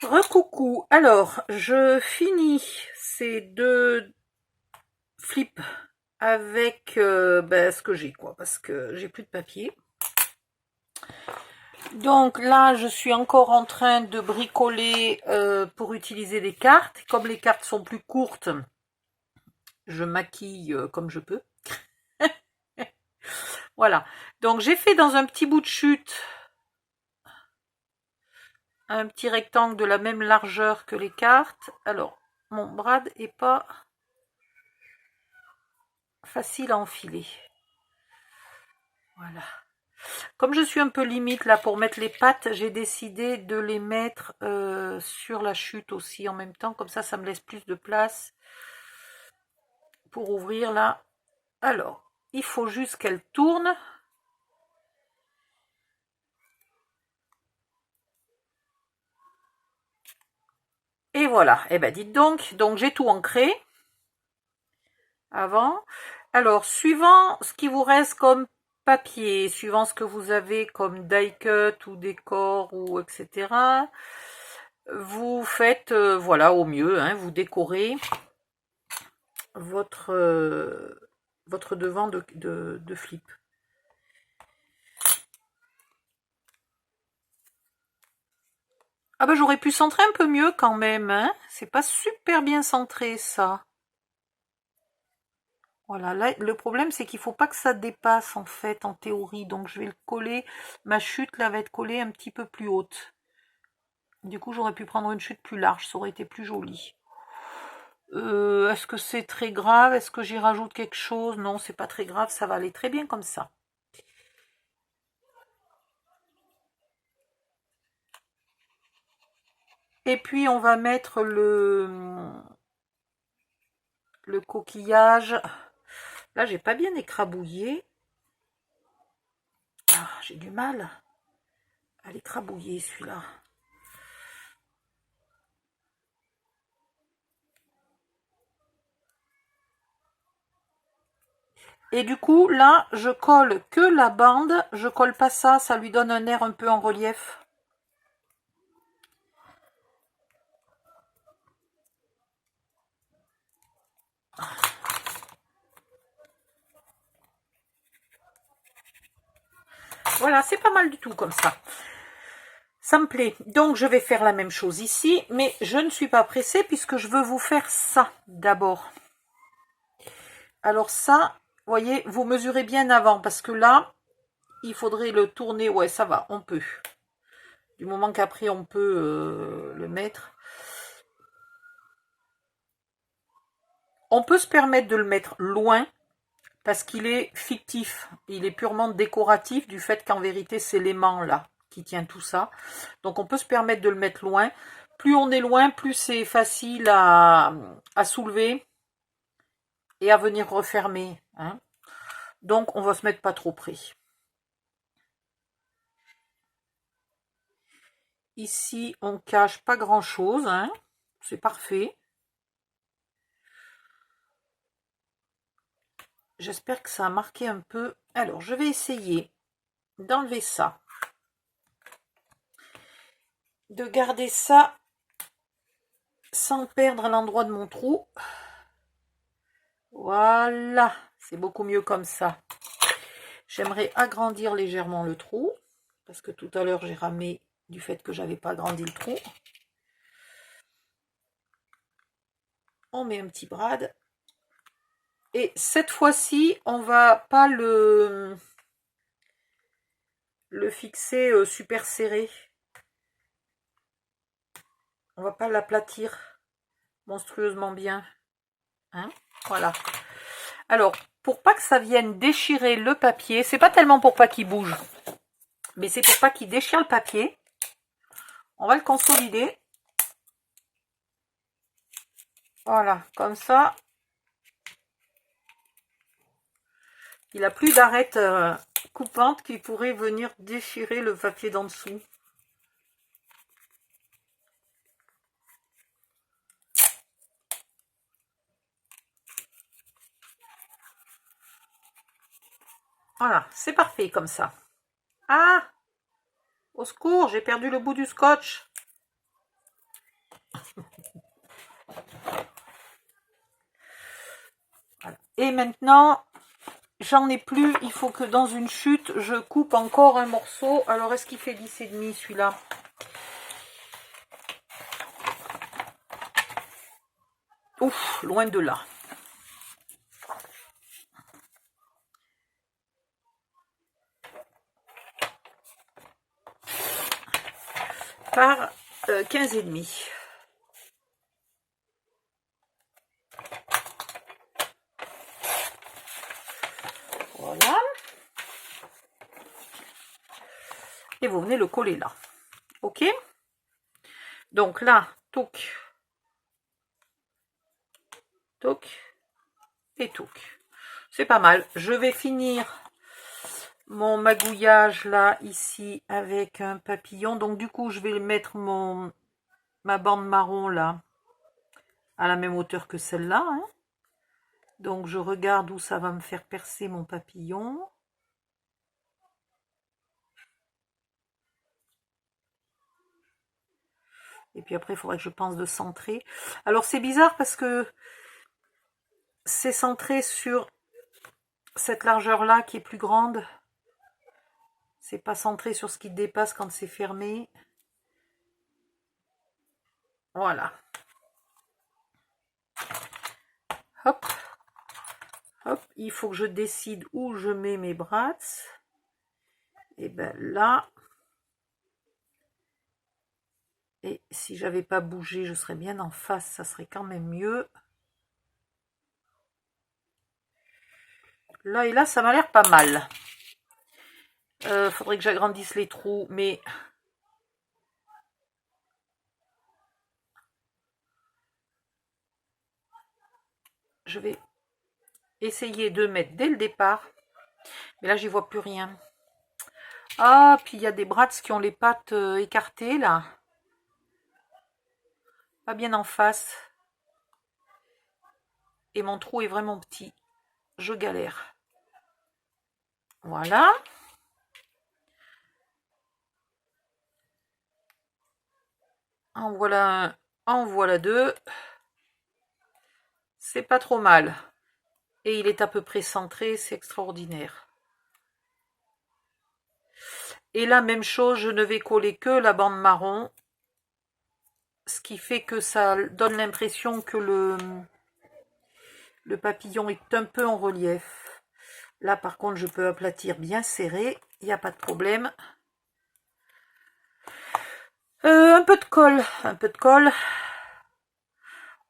Recoucou, alors je finis ces deux flips avec ce que j'ai quoi, parce que j'ai plus de papier. Donc là je suis encore en train de bricoler pour utiliser des cartes. Comme les cartes sont plus courtes, je maquille comme je peux. Voilà, donc j'ai fait dans un petit bout de chute un petit rectangle de la même largeur que les cartes. Alors mon brad est pas facile à enfiler. Voilà. Comme je suis un peu limite là pour mettre les pattes, j'ai décidé de les mettre sur la chute aussi en même temps. Comme ça me laisse plus de place pour ouvrir là. Alors, il faut juste qu'elle tourne. Et voilà. Et ben dites donc j'ai tout ancré avant. Alors, suivant ce qui vous reste comme papier, suivant ce que vous avez comme die cut ou décor ou etc. Vous faites voilà au mieux, hein, vous décorez votre devant de flip. Ah bah j'aurais pu centrer un peu mieux quand même, hein. C'est pas super bien centré ça. Voilà, là le problème c'est qu'il faut pas que ça dépasse en fait en théorie, donc je vais le coller, ma chute là va être collée un petit peu plus haute. Du coup j'aurais pu prendre une chute plus large, ça aurait été plus joli. Est-ce que c'est très grave? Est-ce que j'y rajoute quelque chose? Non, c'est pas très grave, ça va aller très bien comme ça. Et puis on va mettre le coquillage. Là j'ai pas bien écrabouillé. Ah, j'ai du mal à l'écrabouiller celui-là. Et du coup, là, je colle que la bande. Je colle pas ça, ça lui donne un air un peu en relief. Voilà, c'est pas mal du tout comme ça. Ça me plaît. Donc, je vais faire la même chose ici. Mais je ne suis pas pressée puisque je veux vous faire ça d'abord. Alors ça, vous voyez, vous mesurez bien avant parce que là, il faudrait le tourner. Ouais, ça va, on peut. Du moment qu'après, on peut le mettre. On peut se permettre de le mettre loin parce qu'il est fictif. Il est purement décoratif du fait qu'en vérité, c'est l'aimant là qui tient tout ça. Donc on peut se permettre de le mettre loin. Plus on est loin, plus c'est facile à soulever et à venir refermer, hein. Donc on va se mettre pas trop près. Ici, on cache pas grand chose, hein. C'est parfait. J'espère que ça a marqué un peu. Alors, je vais essayer d'enlever ça. De garder ça sans perdre l'endroit de mon trou. Voilà, c'est beaucoup mieux comme ça. J'aimerais agrandir légèrement le trou, parce que tout à l'heure j'ai ramé du fait que j'avais pas agrandi le trou. On met un petit brad. Et cette fois-ci, on va pas le fixer super serré. On va pas l'aplatir monstrueusement bien. Hein, voilà. Alors, pour pas que ça vienne déchirer le papier, c'est pas tellement pour pas qu'il bouge, mais c'est pour pas qu'il déchire le papier. On va le consolider. Voilà, comme ça. Il n'a plus d'arête coupante qui pourrait venir déchirer le papier d'en dessous. Voilà, c'est parfait comme ça. Ah! Au secours, j'ai perdu le bout du scotch. Et maintenant, j'en ai plus. Il faut que dans une chute, je coupe encore un morceau. Alors, est-ce qu'il fait 10,5 celui-là? Ouf, loin de là. Par 15,5. Voilà. Et vous venez le coller là. Ok? Donc là, toc, toc et toc. C'est pas mal. Je vais finir mon magouillage là, ici, avec un papillon. Donc du coup, je vais mettre ma bande marron là, à la même hauteur que celle-là. Hein. Donc je regarde où ça va me faire percer mon papillon. Et puis après, il faudrait que je pense de centrer. Alors c'est bizarre parce que c'est centré sur cette largeur-là qui est plus grande. C'est pas centré sur ce qui dépasse quand c'est fermé. Voilà. Hop. Hop. Il faut que je décide où je mets mes brats. Et ben là. Et si j'avais pas bougé, je serais bien en face. Ça serait quand même mieux. Là et là, ça m'a l'air pas mal. Faudrait que j'agrandisse les trous, mais je vais essayer de mettre dès le départ. Mais là, j'y vois plus rien. Ah, puis il y a des brats qui ont les pattes écartées, là. Pas bien en face. Et mon trou est vraiment petit. Je galère. Voilà. En voilà un, en voilà deux. C'est pas trop mal. Et il est à peu près centré, c'est extraordinaire. Et la même chose, je ne vais coller que la bande marron. Ce qui fait que ça donne l'impression que le papillon est un peu en relief. Là, par contre, je peux aplatir bien serré. Il n'y a pas de problème. Un peu de colle. Un peu de colle.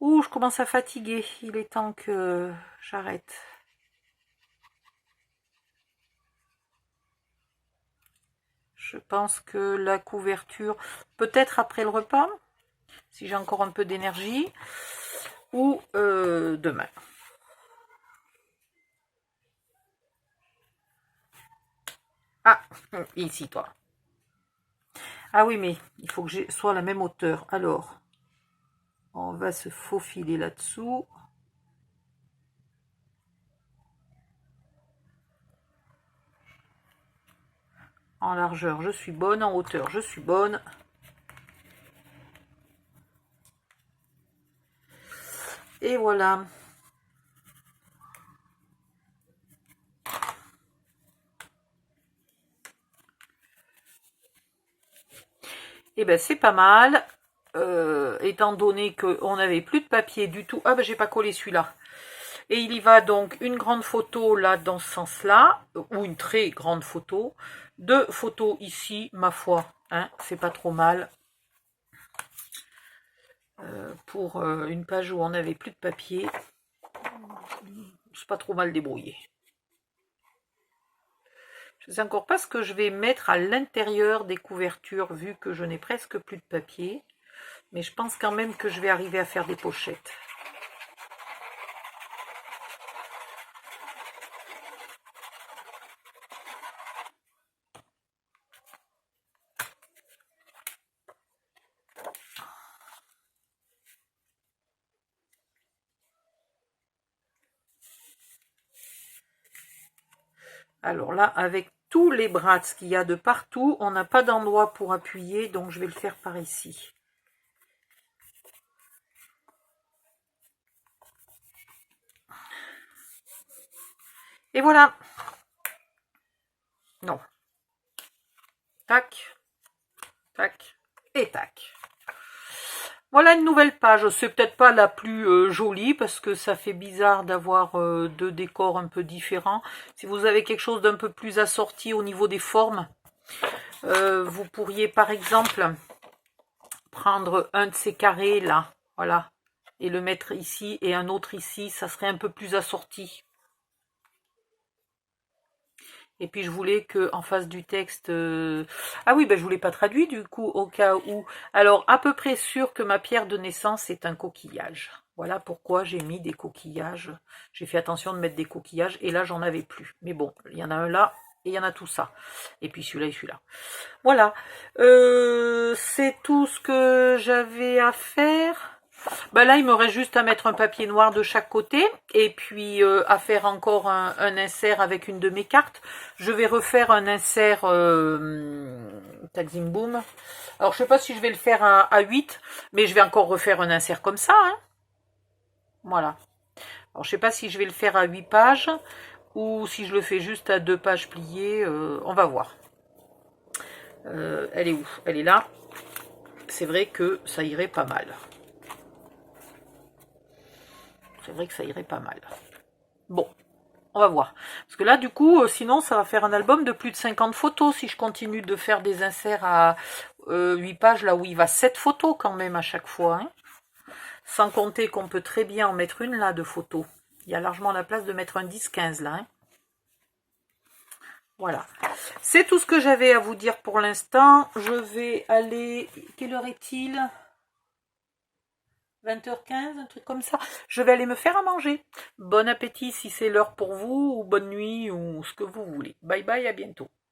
Ouh, je commence à fatiguer. Il est temps que j'arrête. Je pense que la couverture, peut-être après le repas, si j'ai encore un peu d'énergie, ou demain. Ah, ici toi. Ah oui, mais il faut que je sois à la même hauteur. Alors, on va se faufiler là-dessous. En largeur, je suis bonne. En hauteur, je suis bonne. Et voilà. Et ben c'est pas mal. Étant donné qu'on n'avait plus de papier du tout. Ah ben j'ai pas collé celui-là. Et il y va donc une grande photo là dans ce sens-là, ou une très grande photo. Deux photos ici, ma foi, hein, c'est pas trop mal. Pour une page où on n'avait plus de papier, c'est pas trop mal débrouillé. Je ne sais encore pas ce que je vais mettre à l'intérieur des couvertures, vu que je n'ai presque plus de papier. Mais je pense quand même que je vais arriver à faire des pochettes. Alors là, avec tous les brats qu'il y a de partout, on n'a pas d'endroit pour appuyer, donc je vais le faire par ici. Et voilà. Non. Tac. Tac. Et tac. Voilà une nouvelle page. C'est peut-être pas la plus jolie parce que ça fait bizarre d'avoir deux décors un peu différents. Si vous avez quelque chose d'un peu plus assorti au niveau des formes, vous pourriez par exemple prendre un de ces carrés là, voilà, et le mettre ici et un autre ici, ça serait un peu plus assorti. Et puis je voulais que en face du texte... Ah oui, ben je ne vous l'ai pas traduit du coup, au cas où. Alors, à peu près sûr que ma pierre de naissance est un coquillage. Voilà pourquoi j'ai mis des coquillages. J'ai fait attention de mettre des coquillages, et là j'en avais plus. Mais bon, il y en a un là, et il y en a tout ça. Et puis celui-là et celui-là. Voilà. C'est tout ce que j'avais à faire. Ben là, il me reste juste à mettre un papier noir de chaque côté et puis à faire encore un insert avec une de mes cartes. Je vais refaire un insert Taxing Boom. Alors, je sais pas si je vais le faire à 8, mais je vais encore refaire un insert comme ça. Hein. Voilà. Alors, je sais pas si je vais le faire à 8 pages ou si je le fais juste à 2 pages pliées. On va voir. Elle est où? Elle est là. C'est vrai que ça irait pas mal. C'est vrai que ça irait pas mal. Bon, on va voir. Parce que là, du coup, sinon, ça va faire un album de plus de 50 photos si je continue de faire des inserts à 8 pages, là où il va 7 photos quand même à chaque fois. Hein. Sans compter qu'on peut très bien en mettre une là de photos. Il y a largement la place de mettre un 10-15 là. Hein. Voilà. C'est tout ce que j'avais à vous dire pour l'instant. Je vais aller... Quelle heure est-il ? 20h15, un truc comme ça. Je vais aller me faire à manger. Bon appétit si c'est l'heure pour vous, ou bonne nuit, ou ce que vous voulez. Bye bye, à bientôt.